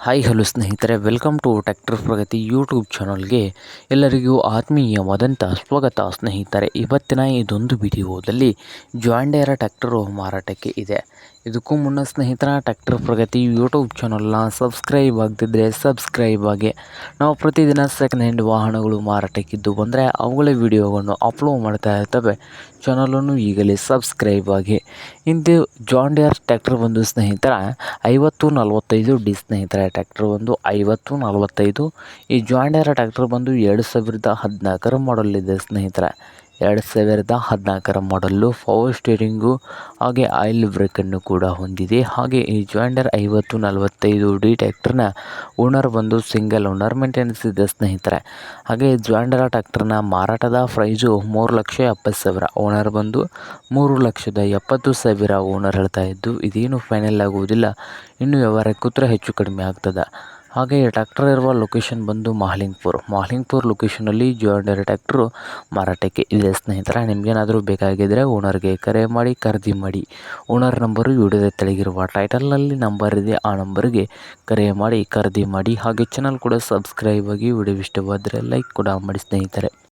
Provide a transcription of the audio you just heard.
Hi hello ಸ್ನೇಹಿತರೆ, welcome to tractor Pragati YouTube ಚಾನಲ್ಗೆ ಎಲ್ಲರಿಗೂ ಆತ್ಮೀಯವಾದಂಥ ಸ್ವಾಗತ. ಸ್ನೇಹಿತರೆ, ಇವತ್ತಿನ ಇದೊಂದು ವಿಡಿಯೋದಲ್ಲಿ ಜಾಂಡ್ ಡೀರೆ ಟ್ರ್ಯಾಕ್ಟರು ಮಾರಾಟಕ್ಕೆ ಇದೆ. ಇದಕ್ಕೂ ಮುನ್ನ ಸ್ನೇಹಿತರ, ಟ್ರ್ಯಾಕ್ಟರ್ ಪ್ರಗತಿ ಯೂಟ್ಯೂಬ್ ಚಾನಲ್ನ ಸಬ್ಸ್ಕ್ರೈಬ್ ಆಗದಿದ್ದರೆ ಸಬ್ಸ್ಕ್ರೈಬ್ ಆಗಿ. ನಾವು ಪ್ರತಿದಿನ ಸೆಕೆಂಡ್ ಹ್ಯಾಂಡ್ ವಾಹನಗಳು ಮಾರಾಟಕ್ಕಿದ್ದು ಬಂದರೆ ಅವುಗಳ ವಿಡಿಯೋವನ್ನು ಅಪ್ಲೋಡ್ ಮಾಡ್ತಾ ಇರ್ತವೆ. ಚಾನಲನ್ನು ಈಗಲೇ ಸಬ್ಸ್ಕ್ರೈಬ್ ಆಗಿ. ಇಂದು ಜಾಂಡ್ ಡೀರೆ ಟ್ರ್ಯಾಕ್ಟರ್ ಬಂದು ಸ್ನೇಹಿತರ 5045D ಸ್ನೇಹಿತರೆ. ಟ್ರ್ಯಾಕ್ಟರ್ ಒಂದು 5045. ಈ ಜಾಂಡ್ ಡೀರೆ ಟ್ರ್ಯಾಕ್ಟರ್ ಬಂದು 2014 ಮಾಡಲ್ ಇದೆ ಸ್ನೇಹಿತರೆ. 2014 ಮಾಡಲ್ಲು. ಪವರ್ ಸ್ಟೀರಿಂಗು ಹಾಗೆ ಆಯಿಲ್ ಬ್ರೇಕನ್ನು ಕೂಡ ಹೊಂದಿದೆ. ಹಾಗೆ ಈ ಜಾಂಡ್ ಡೀರೆ 5045D ಟ್ರ್ಯಾಕ್ಟರ್ನ ಓನರ್ ಬಂದು ಸಿಂಗಲ್ ಓನರ್ ಮೇಂಟೆನೆನ್ಸ್ ಇದೆ ಸ್ನೇಹಿತರೆ. ಹಾಗೆ ಜಾಂಡ್ ಡೀರೆ ಟ್ರ್ಯಾಕ್ಟರ್ನ ಮಾರಾಟದ ಪ್ರೈಸು 3,70,000. ಓನರ್ ಬಂದು 3,70,000 ಓನರ್ ಹೇಳ್ತಾ ಇದ್ದು, ಇದೇನು ಫೈನಲ್ ಆಗುವುದಿಲ್ಲ, ಇನ್ನು ವ್ಯವಹಾರ ಕೂತ್ರೆ ಹೆಚ್ಚು ಕಡಿಮೆ ಆಗ್ತದೆ. ಹಾಗೆ ಈ ಟ್ರ್ಯಾಕ್ಟರ್ ಇರುವ ಲೊಕೇಶನ್ ಬಂದು ಮಾಹಲಿಂಗ್ಪುರ್ ಲೊಕೇಶನಲ್ಲಿ ಜಾಂಡ್ ಡೀರೆ ಟ್ರ್ಯಾಕ್ಟರು ಮಾರಾಟಕ್ಕೆ ಇದೆ ಸ್ನೇಹಿತರೆ. ನಿಮಗೇನಾದರೂ ಬೇಕಾಗಿದ್ದರೆ ಓನರ್ಗೆ ಕರೆ ಮಾಡಿ ಖರೀದಿ ಮಾಡಿ. ಓನರ್ ನಂಬರು ವಿಡಿಯೋದ ತೆಳಗಿರುವ ಟೈಟಲ್ನಲ್ಲಿ ನಂಬರ್ ಇದೆ, ಆ ನಂಬರ್ಗೆ ಕರೆ ಮಾಡಿ ಖರೀದಿ ಮಾಡಿ. ಹಾಗೆ ಚಾನಲ್ ಕೂಡ ಸಬ್ಸ್ಕ್ರೈಬ್ ಆಗಿ. ವಿಡಿಯೋ ಇಷ್ಟವಾದರೆ ಲೈಕ್ ಕೂಡ ಮಾಡಿ ಸ್ನೇಹಿತರೆ.